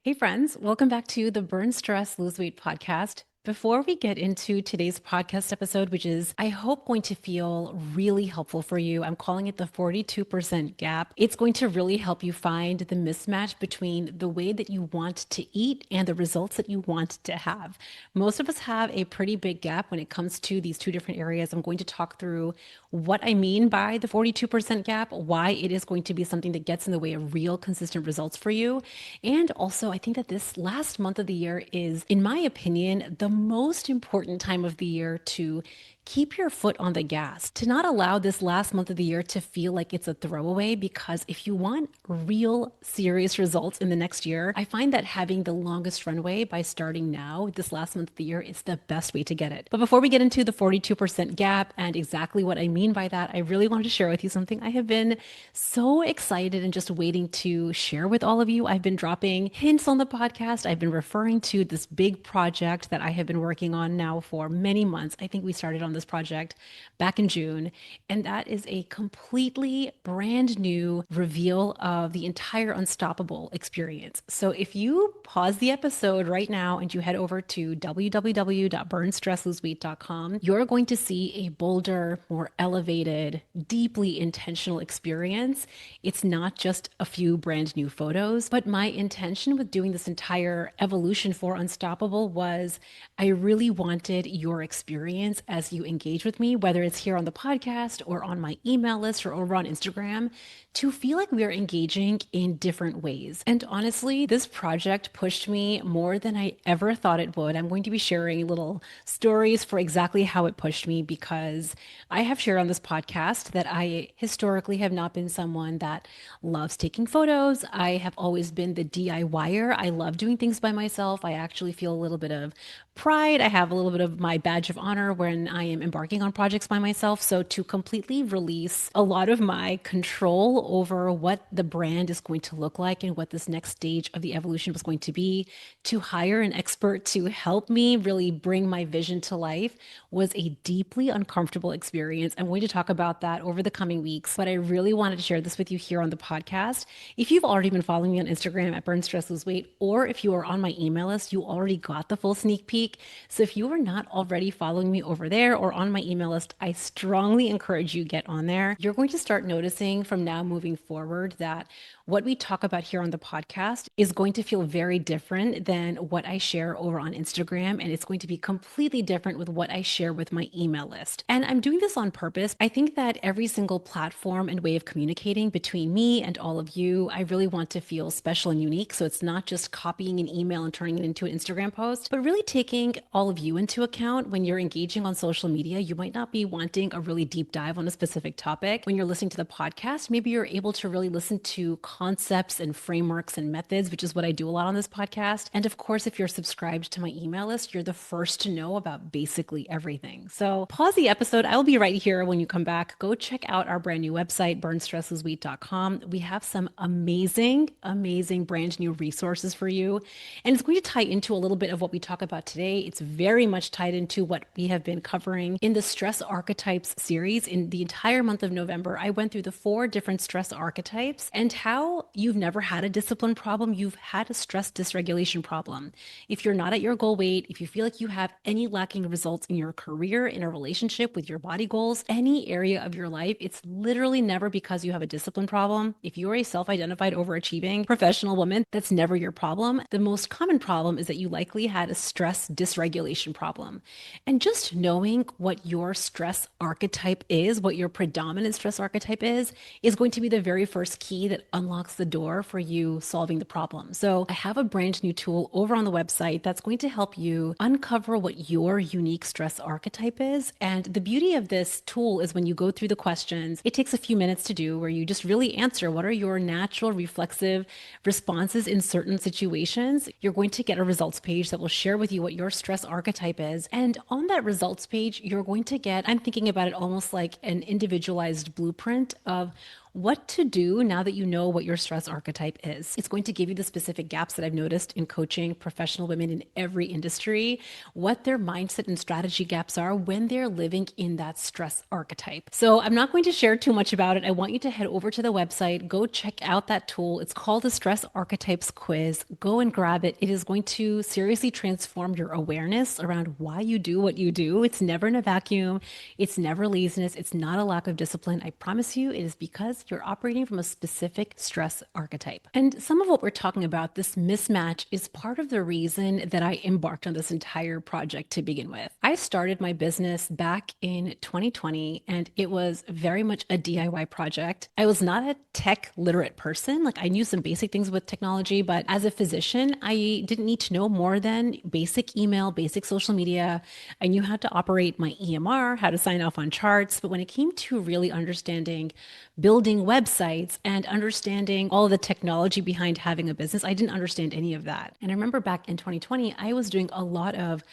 Hey, friends, welcome back to the Burn Stress Lose Weight podcast. Before we get into today's podcast episode, which is, I hope, going to feel really helpful for you, I'm calling it the 42% gap. It's going to really help you find the mismatch between the way that you want to eat and the results that you want to have. Most of us have a pretty big gap when it comes to these two different areas. I'm going to talk through what I mean by the 42% gap, why it is going to be something that gets in the way of real consistent results for you. And also, I think that this last month of the year is, in my opinion, the most important time of the year to keep your foot on the gas, to not allow this last month of the year to feel like it's a throwaway. Because if you want real serious results in the next year, I find that having the longest runway by starting now, this last month of the year, is the best way to get it. But before we get into the 42% gap and exactly what I mean by that, I really wanted to share with you something I have been so excited and just waiting to share with all of you. I've been dropping hints on the podcast. I've been referring to this big project that I have been working on now for many months. I think we started on this project back in June, and that is a completely brand new reveal of the entire Unstoppable experience. So if you pause the episode right now and you head over to www.burnstressloseweight.com, you're going to see a bolder, more elevated, deeply intentional experience. It's not just a few brand new photos, but my intention with doing this entire evolution for Unstoppable was I really wanted your experience as you engage with me, whether it's here on the podcast or on my email list or over on Instagram, to feel like we are engaging in different ways. And honestly, this project pushed me more than I ever thought it would. I'm going to be sharing little stories for exactly how it pushed me, because I have shared on this podcast that I historically have not been someone that loves taking photos. I have always been the DIYer. I love doing things by myself. I actually feel a little bit of pride. I have a little bit of my badge of honor when I am embarking on projects by myself. So to completely release a lot of my control over what the brand is going to look like and what this next stage of the evolution was going to be, to hire an expert to help me really bring my vision to life, was a deeply uncomfortable experience. I'm going to talk about that over the coming weeks, but I really wanted to share this with you here on the podcast. If you've already been following me on Instagram at Burn Stress Lose Weight, or if you are on my email list, you already got the full sneak peek. So if you are not already following me over there or on my email list, I strongly encourage you get on there. You're going to start noticing from now moving forward that what we talk about here on the podcast is going to feel very different than what I share over on Instagram. And it's going to be completely different with what I share with my email list. And I'm doing this on purpose. I think that every single platform and way of communicating between me and all of you, I really want to feel special and unique. So it's not just copying an email and turning it into an Instagram post, but really taking all of you into account when you're engaging on social media. You might not be wanting a really deep dive on a specific topic. When you're listening to the podcast, maybe you're able to really listen to concepts and frameworks and methods, which is what I do a lot on this podcast. And of course, if you're subscribed to my email list, you're the first to know about basically everything. So pause the episode. I'll be right here when you come back. Go check out our brand new website, burnstressloseweight.com. We have some amazing, amazing brand new resources for you. And it's going to tie into a little bit of what we talk about today. It's very much tied into what we have been covering in the Stress Archetypes series. In the entire month of November, I went through the 4 different stress archetypes and how you've never had a discipline problem, you've had a stress dysregulation problem. If you're not at your goal weight, if you feel like you have any lacking results in your career, in a relationship, with your body goals, any area of your life, it's literally never because you have a discipline problem. If you're a self-identified overachieving professional woman, that's never your problem. The most common problem is that you likely had a stress dysregulation problem. And just knowing what your stress archetype is, what your predominant stress archetype is going to be the very first key that unlocks the door for you solving the problem. So I have a brand new tool over on the website that's going to help you uncover what your unique stress archetype is. And the beauty of this tool is when you go through the questions, it takes a few minutes to do, where you just really answer what are your natural reflexive responses in certain situations. You're going to get a results page that will share with you what your stress archetype is. And on that results page, you're going to get, I'm thinking about it almost like an individualized blueprint of what to do now that you know what your stress archetype is. It's going to give you the specific gaps that I've noticed in coaching professional women in every industry, what their mindset and strategy gaps are when they're living in that stress archetype. So I'm not going to share too much about it. I want you to head over to the website, go check out that tool. It's called the Stress Archetypes Quiz. Go and grab it. It is going to seriously transform your awareness around why you do what you do. It's never in a vacuum. It's never laziness. It's not a lack of discipline. I promise you, it is because you're operating from a specific stress archetype. And some of what we're talking about, this mismatch, is part of the reason that I embarked on this entire project to begin with. I started my business back in 2020, and it was very much a DIY project. I was not a tech literate person. Like, I knew some basic things with technology, but as a physician, I didn't need to know more than basic email, basic social media. I knew how to operate my EMR, how to sign off on charts. But when it came to really understanding building websites and understanding all the technology behind having a business, I didn't understand any of that. And I remember back in 2020, I was doing a lot of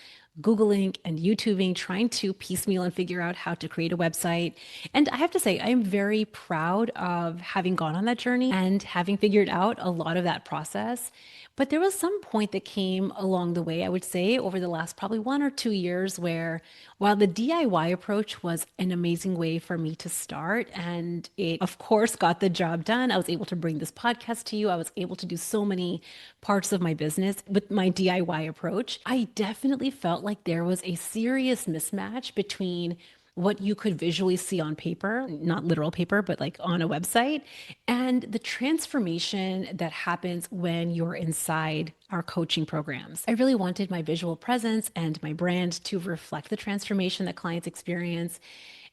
Googling and YouTubing, trying to piecemeal and figure out how to create a website. And I have to say, I am very proud of having gone on that journey and having figured out a lot of that process. But there was some point that came along the way, I would say, over the last probably 1 or 2 years, where while the DIY approach was an amazing way for me to start, and it, of course, got the job done, I was able to bring this podcast to you. I was able to do so many parts of my business with my DIY approach. I definitely felt like there was a serious mismatch between what you could visually see on paper, not literal paper, but like on a website, and the transformation that happens when you're inside our coaching programs. I really wanted my visual presence and my brand to reflect the transformation that clients experience.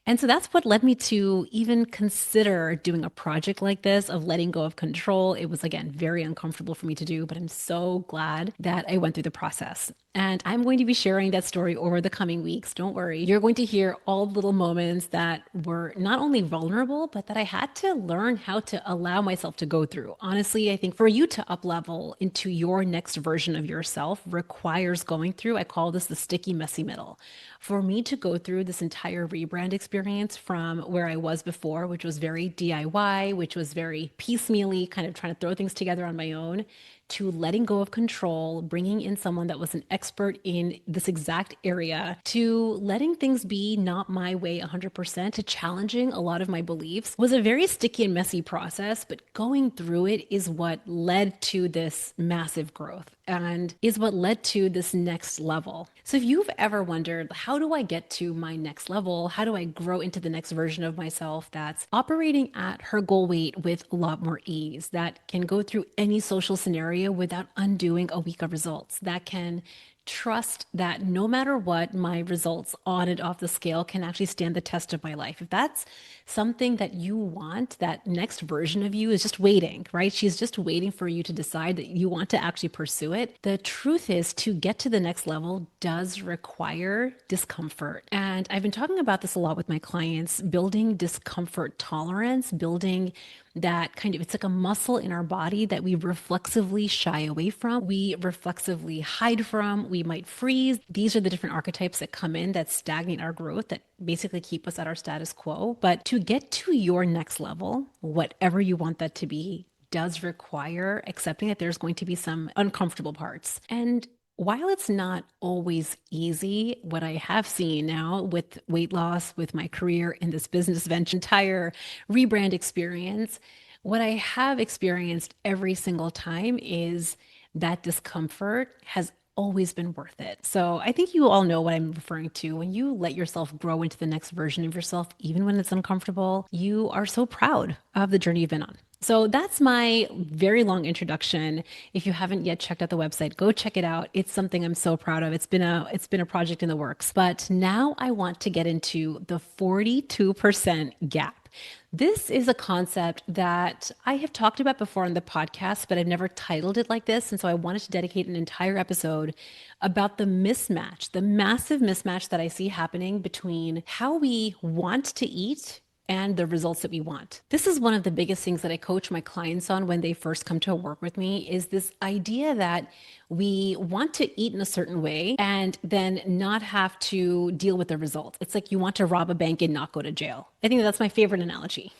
And so that's what led me to even consider doing a project like this, of letting go of control. It was, again, very uncomfortable for me to do, but I'm so glad that I went through the process. And I'm going to be sharing that story over the coming weeks. Don't worry. You're going to hear all the little moments that were not only vulnerable, but that I had to learn how to allow myself to go through. Honestly, I think for you to up level into your next version of yourself requires going through, I call this the sticky, messy middle. For me to go through this entire rebrand experience from where I was before, which was very DIY, which was very piecemeally, kind of trying to throw things together on my own, to letting go of control, bringing in someone that was an expert in this exact area, to letting things be not my way 100%, to challenging a lot of my beliefs, was a very sticky and messy process. But going through it is what led to this massive growth and is what led to this next level. So if you've ever wondered, how do I get to my next level? How do I grow into the next version of myself that's operating at her goal weight with a lot more ease, that can go through any social scenario without undoing a week of results, that can trust that no matter what, my results on and off the scale can actually stand the test of my life? If that's something that you want, that next version of you is just waiting, right? She's just waiting for you to decide that you want to actually pursue it. The truth is, to get to the next level does require discomfort. And I've been talking about this a lot with my clients, building discomfort tolerance, building that kind of, it's like a muscle in our body that we reflexively shy away from, we reflexively hide from, we might freeze. These are the different archetypes that come in that stagnate our growth, that basically keep us at our status quo. But to get to your next level, whatever you want that to be, does require accepting that there's going to be some uncomfortable parts. And while it's not always easy, what I have seen now with weight loss, with my career in this business venture, entire rebrand experience, what I have experienced every single time is that discomfort has always been worth it. So I think you all know what I'm referring to. When you let yourself grow into the next version of yourself, even when it's uncomfortable, you are so proud of the journey you've been on. So that's my very long introduction. If you haven't yet checked out the website, go check it out. It's something I'm so proud of. It's been a project in the works. But now I want to get into the 42% gap. This is a concept that I have talked about before on the podcast, but I've never titled it like this. And so I wanted to dedicate an entire episode about the mismatch, the massive mismatch that I see happening between how we want to eat and the results that we want. This is one of the biggest things that I coach my clients on when they first come to work with me is this idea that we want to eat in a certain way and then not have to deal with the result. It's like you want to rob a bank and not go to jail. I think that's my favorite analogy.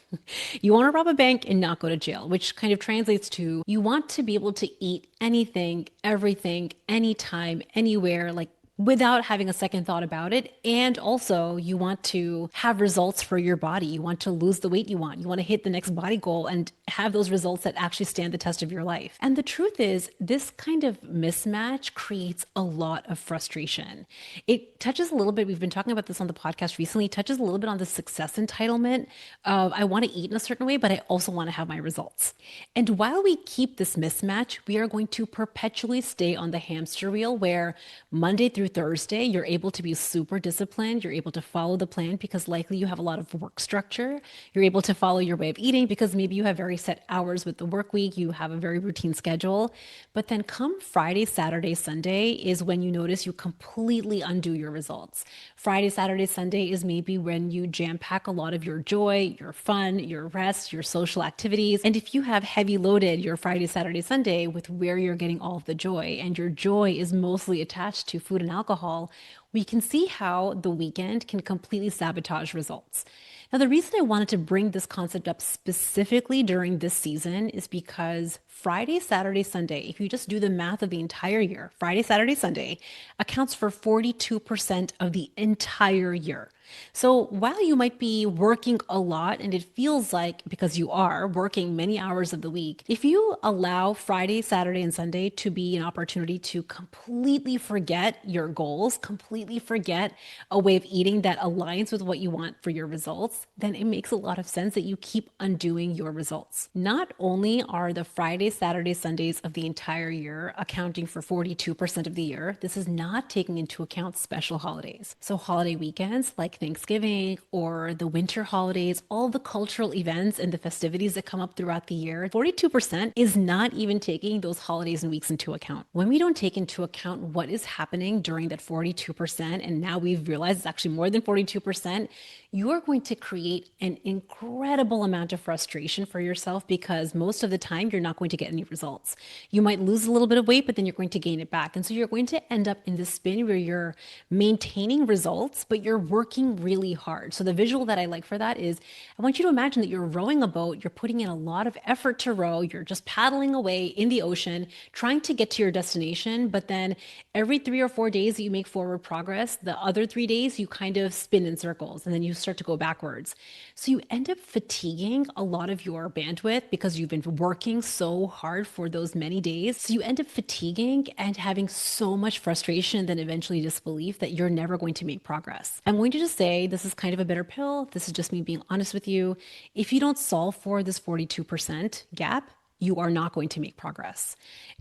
You want to rob a bank and not go to jail, which kind of translates to you want to be able to eat anything, everything, anytime, anywhere, like without having a second thought about it. And also, you want to have results for your body. You want to lose the weight you want. You want to hit the next body goal and have those results that actually stand the test of your life. And the truth is, this kind of mismatch creates a lot of frustration. It touches a little bit, we've been talking about this on the podcast recently, touches a little bit on the success entitlement of I want to eat in a certain way, but I also want to have my results. And while we keep this mismatch, we are going to perpetually stay on the hamster wheel where Monday through Thursday, you're able to be super disciplined. You're able to follow the plan because likely you have a lot of work structure. You're able to follow your way of eating because maybe you have very set hours with the work week. You have a very routine schedule. But then come Friday, Saturday, Sunday is when you notice you completely undo your results. Friday, Saturday, Sunday is maybe when you jam pack a lot of your joy, your fun, your rest, your social activities. And if you have heavy loaded your Friday, Saturday, Sunday with where you're getting all of the joy and your joy is mostly attached to food and alcohol, we can see how the weekend can completely sabotage results. Now, the reason I wanted to bring this concept up specifically during this season is because Friday, Saturday, Sunday, if you just do the math of the entire year, Friday, Saturday, Sunday accounts for 42% of the entire year. So while you might be working a lot and it feels like because you are working many hours of the week, if you allow Friday, Saturday, and Sunday to be an opportunity to completely forget your goals, completely forget a way of eating that aligns with what you want for your results, then it makes a lot of sense that you keep undoing your results. Not only are the Fridays, Saturdays, Sundays of the entire year accounting for 42% of the year, this is not taking into account special holidays. So holiday weekends like Thanksgiving or the winter holidays, all the cultural events and the festivities that come up throughout the year, 42% is not even taking those holidays and weeks into account. When we don't take into account what is happening during that 42%, and now we've realized it's actually more than 42%, you are going to create an incredible amount of frustration for yourself because most of the time you're not going to get any results. You might lose a little bit of weight, but then you're going to gain it back. And so you're going to end up in this spin where you're maintaining results, but you're working really hard. So the visual that I like for that is I want you to imagine that you're rowing a boat, you're putting in a lot of effort to row, you're just paddling away in the ocean, trying to get to your destination. But then every 3 or 4 days that you make forward progress, the other 3 days you kind of spin in circles and then you start to go backwards. So you end up fatiguing a lot of your bandwidth because you've been working so hard for those many days. So you end up fatiguing and having so much frustration, then eventually disbelief that you're never going to make progress. I'm going to just say this is kind of a bitter pill. This is just me being honest with you. If you don't solve for this 42% gap, you are not going to make progress.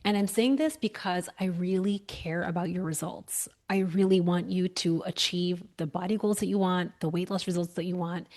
And I'm saying this because I really care about your results. I really want you to achieve the body goals that you want, the weight loss results that you want.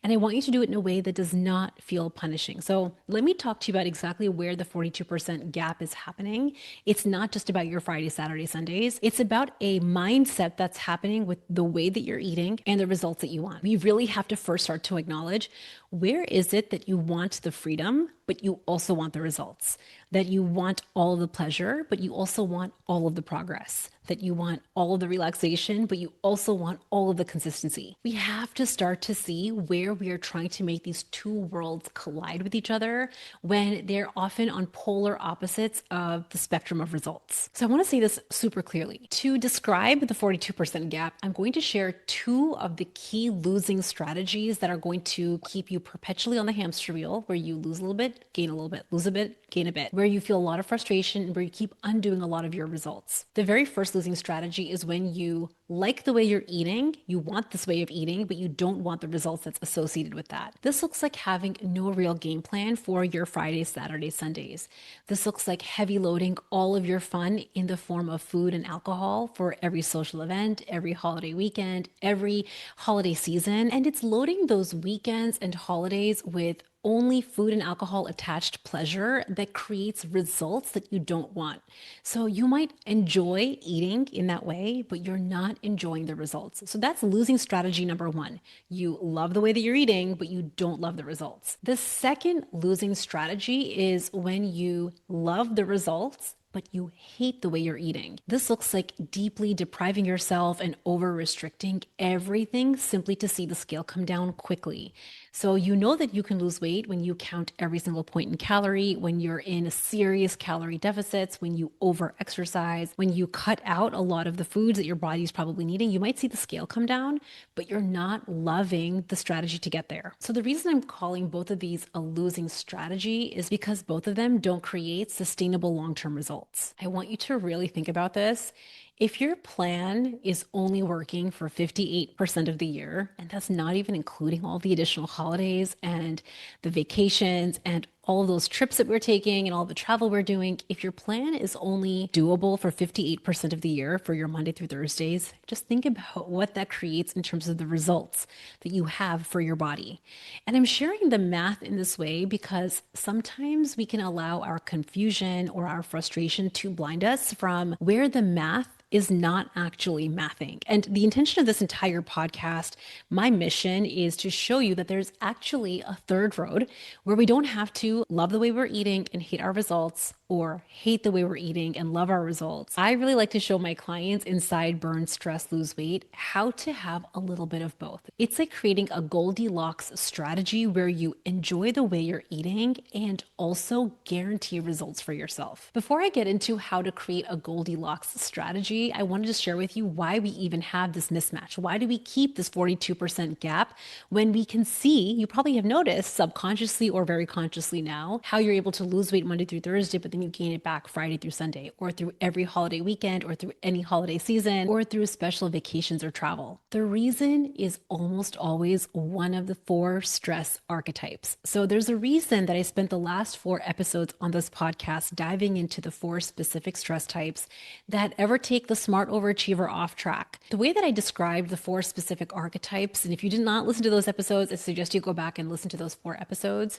And I want you to do it in a way that does not feel punishing. So let me talk to you about exactly where the 42% gap is happening. It's not just about your Friday, Saturday, Sundays. It's about a mindset that's happening with the way that you're eating and the results that you want. We really have to first start to acknowledge where is it that you want the freedom, but you also want the results, that you want all of the pleasure, but you also want all of the progress, that you want all of the relaxation, but you also want all of the consistency. We have to start to see where we are trying to make these two worlds collide with each other when they're often on polar opposites of the spectrum of results. So I want to say this super clearly. To describe the 42% gap, I'm going to share two of the key losing strategies that are going to keep you perpetually on the hamster wheel, where you lose a little bit, gain a little bit, lose a bit, gain a bit, where you feel a lot of frustration and where you keep undoing a lot of your results. The very first losing strategy is when you like the way you're eating, you want this way of eating, but you don't want the results that's associated with that. This looks like having no real game plan for your Fridays, Saturdays, Sundays. This looks like heavy loading all of your fun in the form of food and alcohol for every social event, every holiday weekend, every holiday season. And it's loading those weekends and holidays with only food and alcohol attached pleasure that creates results that you don't want. So you might enjoy eating in that way, but you're not enjoying the results. So that's losing strategy number one. You love the way that you're eating, but you don't love the results. The second losing strategy is when you love the results but you hate the way you're eating. This looks like deeply depriving yourself and over restricting everything simply to see the scale come down quickly. So you know that you can lose weight when you count every single point in calorie, when you're in serious calorie deficits, when you over exercise, when you cut out a lot of the foods that your body's probably needing. You might see the scale come down, but you're not loving the strategy to get there. So the reason I'm calling both of these a losing strategy is because both of them don't create sustainable long-term results. I want you to really think about this. If your plan is only working for 58% of the year, and that's not even including all the additional holidays and the vacations and all of those trips that we're taking and all the travel we're doing, if your plan is only doable for 58% of the year for your Monday through Thursdays, just think about what that creates in terms of the results that you have for your body. And I'm sharing the math in this way because sometimes we can allow our confusion or our frustration to blind us from where the math is not actually mathing. And the intention of this entire podcast, my mission is to show you that there's actually a third road where we don't have to love the way we're eating and hate our results or hate the way we're eating and love our results. I really like to show my clients inside Burn, Stress, Lose Weight how to have a little bit of both. It's like creating a Goldilocks strategy where you enjoy the way you're eating and also guarantee results for yourself. Before I get into how to create a Goldilocks strategy, I wanted to share with you why we even have this mismatch. Why do we keep this 42% gap when we can see, you probably have noticed subconsciously or very consciously now, how you're able to lose weight Monday through Thursday, but then you gain it back Friday through Sunday, or through every holiday weekend, or through any holiday season, or through special vacations or travel. The reason is almost always one of the four stress archetypes. So there's a reason that I spent the last 4 episodes on this podcast diving into the 4 specific stress types that ever take the smart overachiever off track. The way that I described the 4 specific archetypes, and if you did not listen to those episodes, I suggest you go back and listen to those 4 episodes,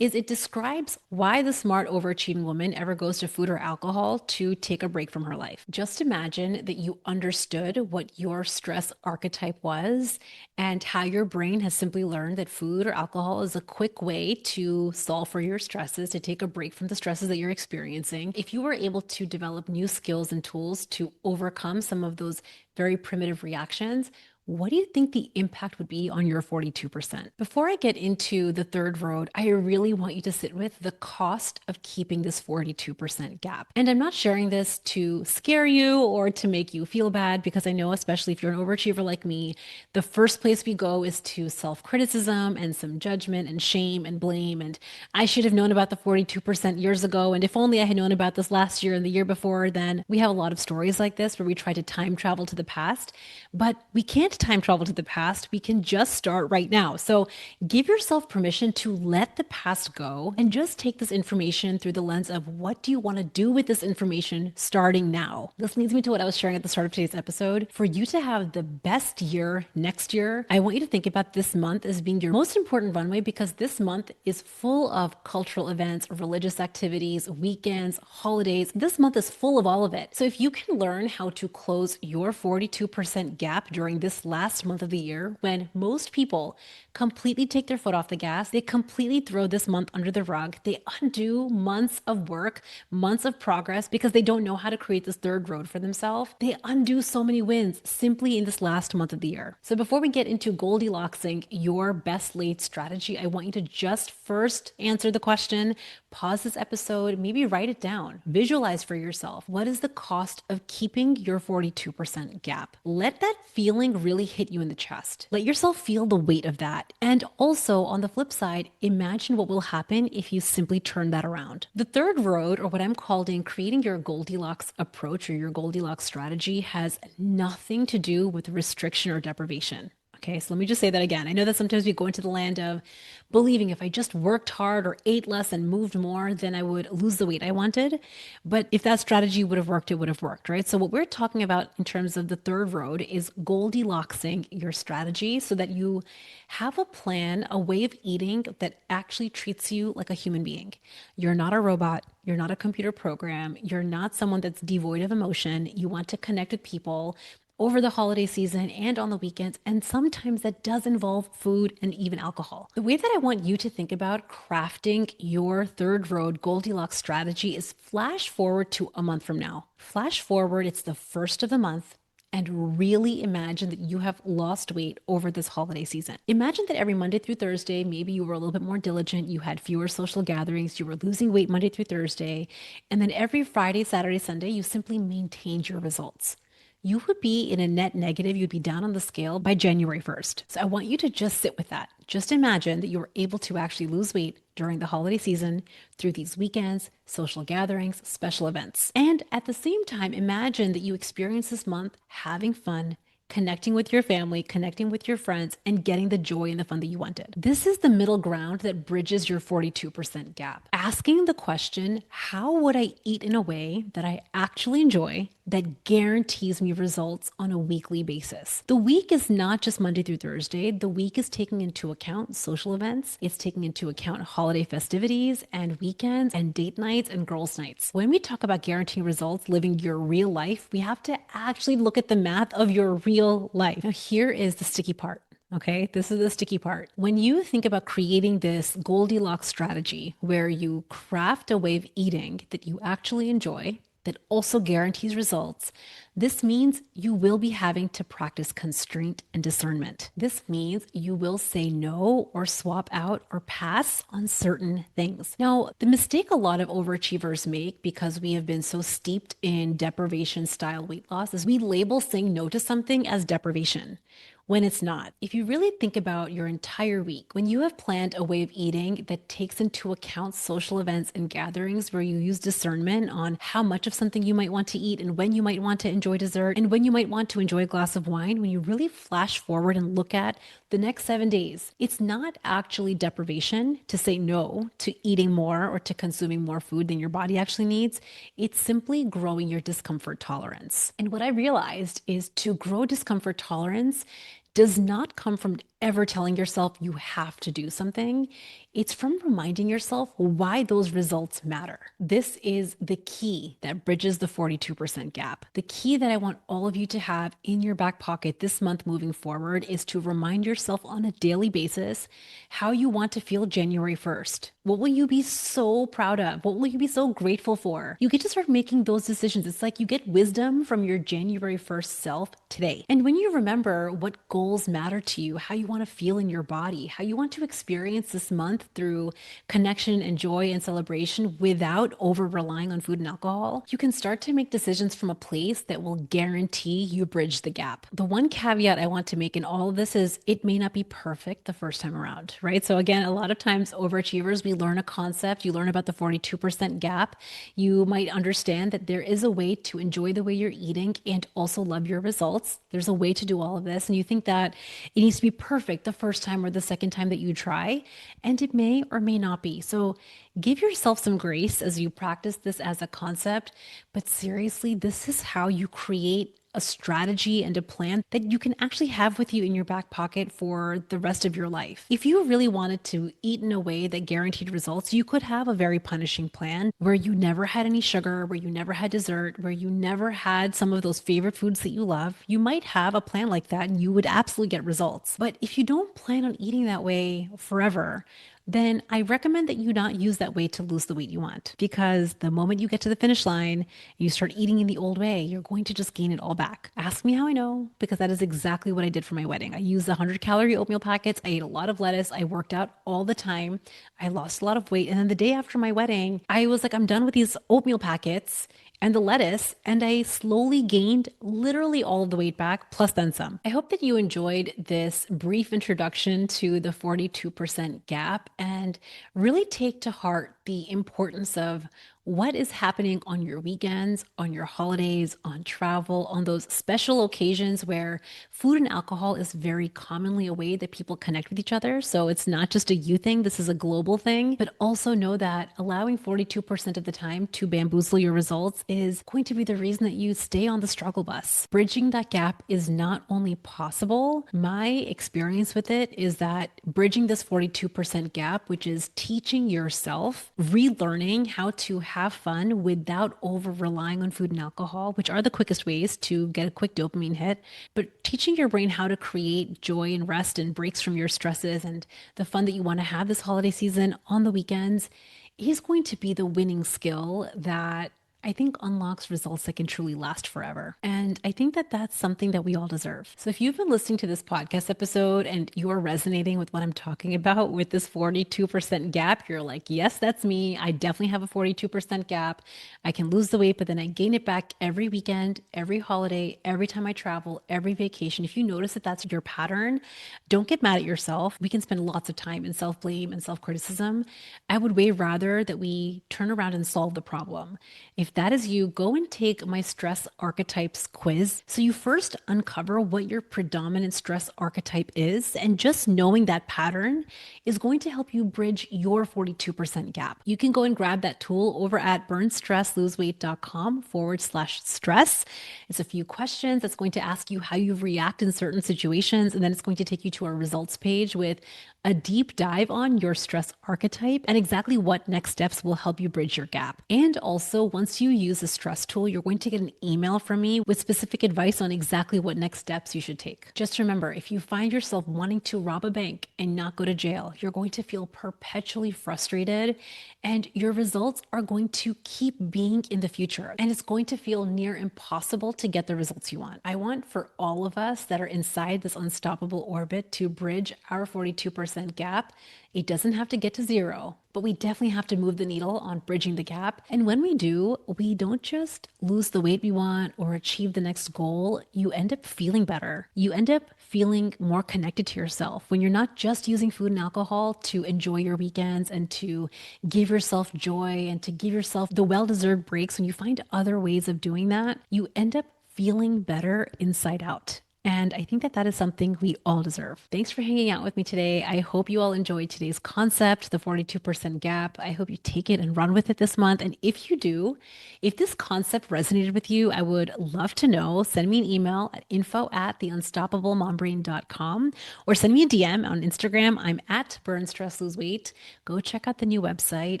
is it describes why the smart overachieving woman ever goes to food or alcohol to take a break from her life. Just imagine that you understood what your stress archetype was and how your brain has simply learned that food or alcohol is a quick way to solve for your stresses, to take a break from the stresses that you're experiencing. If you were able to develop new skills and tools to overcome some of those very primitive reactions, what do you think the impact would be on your 42%? Before I get into the third road, I really want you to sit with the cost of keeping this 42% gap. And I'm not sharing this to scare you or to make you feel bad, because I know, especially if you're an overachiever like me, the first place we go is to self-criticism and some judgment and shame and blame. And I should have known about the 42% years ago. And if only I had known about this last year and the year before, then we have a lot of stories like this where we try to time travel to the past, but we can't time travel to the past. We can just start right now. So give yourself permission to let the past go and just take this information through the lens of what do you want to do with this information starting now. This leads me to what I was sharing at the start of today's episode. For you to have the best year next year, I want you to think about this month as being your most important runway, because this month is full of cultural events, religious activities, weekends, holidays. This month is full of all of it. So if you can learn how to close your 42% gap during this last month of the year, when most people completely take their foot off the gas, they completely throw this month under the rug, they undo months of work, months of progress, because they don't know how to create this third road for themselves. They undo so many wins simply in this last month of the year. So before we get into Goldilocksing your best laid strategy, I want you to just first answer the question, pause this episode, maybe write it down, visualize for yourself. What is the cost of keeping your 42% gap? Let that feeling really hit you in the chest. Let yourself feel the weight of that. And also on the flip side, imagine what will happen if you simply turn that around. The third road, or what I'm calling creating your Goldilocks approach or your Goldilocks strategy, has nothing to do with restriction or deprivation. Okay, so let me just say that again. I know that sometimes we go into the land of believing if I just worked hard or ate less and moved more, then I would lose the weight I wanted. But if that strategy would have worked, it would have worked, right? So, what we're talking about in terms of the third road is Goldilocksing your strategy so that you have a plan, a way of eating that actually treats you like a human being. You're not a robot. You're not a computer program. You're not someone that's devoid of emotion. You want to connect with people over the holiday season and on the weekends. And sometimes that does involve food and even alcohol. The way that I want you to think about crafting your third road Goldilocks strategy is flash forward to a month from now. Flash forward, it's the first of the month. And really imagine that you have lost weight over this holiday season. Imagine that every Monday through Thursday, maybe you were a little bit more diligent, you had fewer social gatherings, you were losing weight Monday through Thursday, and then every Friday, Saturday, Sunday, you simply maintained your results. You would be in a net negative. You'd be down on the scale by January 1st. So I want you to just sit with that. Just imagine that you were able to actually lose weight during the holiday season through these weekends, social gatherings, special events. And at the same time, imagine that you experience this month having fun, connecting with your family, connecting with your friends, and getting the joy and the fun that you wanted. This is the middle ground that bridges your 42% gap. Asking the question, how would I eat in a way that I actually enjoy, that guarantees me results on a weekly basis? The week is not just Monday through Thursday. The week is taking into account social events. It's taking into account holiday festivities and weekends and date nights and girls' nights. When we talk about guaranteeing results, living your real life, we have to actually look at the math of your real life. Now, here is the sticky part. Okay, this is the sticky part. When you think about creating this Goldilocks strategy where you craft a way of eating that you actually enjoy, that also guarantees results, this means you will be having to practice constraint and discernment. This means you will say no or swap out or pass on certain things. Now, the mistake a lot of overachievers make because we have been so steeped in deprivation style weight loss is we label saying no to something as deprivation when it's not. If you really think about your entire week, when you have planned a way of eating that takes into account social events and gatherings where you use discernment on how much of something you might want to eat and when you might want to enjoy dessert and when you might want to enjoy a glass of wine, when you really flash forward and look at the next 7 days, it's not actually deprivation to say no to eating more or to consuming more food than your body actually needs. It's simply growing your discomfort tolerance. And what I realized is to grow discomfort tolerance does not come from ever telling yourself you have to do something. It's from reminding yourself why those results matter. This is the key that bridges the 42% gap. The key that I want all of you to have in your back pocket this month moving forward is to remind yourself on a daily basis how you want to feel January 1st. What will you be so proud of? What will you be so grateful for? You get to start making those decisions. It's like you get wisdom from your January 1st self today. And when you remember what goals matter to you, how you want to feel in your body, how you want to experience this month through connection and joy and celebration without over relying on food and alcohol, you can start to make decisions from a place that will guarantee you bridge the gap. The one caveat I want to make in all of this is it may not be perfect the first time around, right? So again, a lot of times overachievers, we learn a concept, you learn about the 42% gap. You might understand that there is a way to enjoy the way you're eating and also love your results. There's a way to do all of this. And you think that it needs to be perfect the first time or the second time that you try, and it may or may not be. So give yourself some grace as you practice this as a concept. But seriously, this is how you create a strategy and a plan that you can actually have with you in your back pocket for the rest of your life. If you really wanted to eat in a way that guaranteed results, you could have a very punishing plan where you never had any sugar, where you never had dessert, where you never had some of those favorite foods that you love. You might have a plan like that and you would absolutely get results. But if you don't plan on eating that way forever, then I recommend that you not use that way to lose the weight you want. Because the moment you get to the finish line and you start eating in the old way, you're going to just gain it all back. Ask me how I know, because that is exactly what I did for my wedding. I used the 100-calorie oatmeal packets. I ate a lot of lettuce. I worked out all the time. I lost a lot of weight. And then the day after my wedding, I was like, I'm done with these oatmeal packets and the lettuce, and I slowly gained literally all of the weight back, plus then some. I hope that you enjoyed this brief introduction to the 42% gap and really take to heart the importance of What is happening on your weekends, on your holidays, on travel, on those special occasions where food and alcohol is very commonly a way that people connect with each other? So it's not just a you thing, this is a global thing. But also know that allowing 42% of the time to bamboozle your results is going to be the reason that you stay on the struggle bus. Bridging that gap is not only possible, my experience with it is that bridging this 42% gap, which is teaching yourself, relearning how to have fun without over relying on food and alcohol, which are the quickest ways to get a quick dopamine hit, but teaching your brain how to create joy and rest and breaks from your stresses and the fun that you want to have this holiday season on the weekends is going to be the winning skill that I think unlocks results that can truly last forever. And I think that that's something that we all deserve. So if you've been listening to this podcast episode and you're resonating with what I'm talking about with this 42% gap, you're like, yes, that's me. I definitely have a 42% gap. I can lose the weight, but then I gain it back every weekend, every holiday, every time I travel, every vacation. If you notice that that's your pattern, don't get mad at yourself. We can spend lots of time in self blame and self criticism. I would way rather that we turn around and solve the problem. If that is you, go and take my Stress Archetypes quiz. So you first uncover what your predominant stress archetype is, and just knowing that pattern is going to help you bridge your 42% gap. You can go and grab that tool over at burnstressloseweight.com/stress. It's a few questions that's going to ask you how you react in certain situations, and then it's going to take you to our results page with a deep dive on your stress archetype and exactly what next steps will help you bridge your gap. And also, once you use the stress tool, you're going to get an email from me with specific advice on exactly what next steps you should take. Just remember, if you find yourself wanting to rob a bank and not go to jail, you're going to feel perpetually frustrated and your results are going to keep being in the future. And it's going to feel near impossible to get the results you want. I want for all of us that are inside this unstoppable orbit to bridge our 42% gap. It doesn't have to get to zero, but we definitely have to move the needle on bridging the gap. And when we do, we don't just lose the weight we want or achieve the next goal. You end up feeling better. You end up feeling more connected to yourself when you're not just using food and alcohol to enjoy your weekends and to give yourself joy and to give yourself the well-deserved breaks. When you find other ways of doing that, you end up feeling better inside out. And I think that that is something we all deserve. Thanks for hanging out with me today. I hope you all enjoyed today's concept, the 42% gap. I hope you take it and run with it this month. And if you do, if this concept resonated with you, I would love to know. Send me an email at info@theunstoppablemombrain.com or send me a DM on Instagram. I'm at Burn Stress Lose Weight. Go check out the new website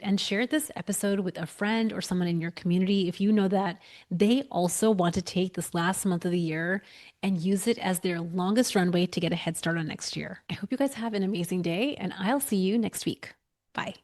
and share this episode with a friend or someone in your community if you know that they also want to take this last month of the year and use it as their longest runway to get a head start on next year. I hope you guys have an amazing day, and I'll see you next week. Bye.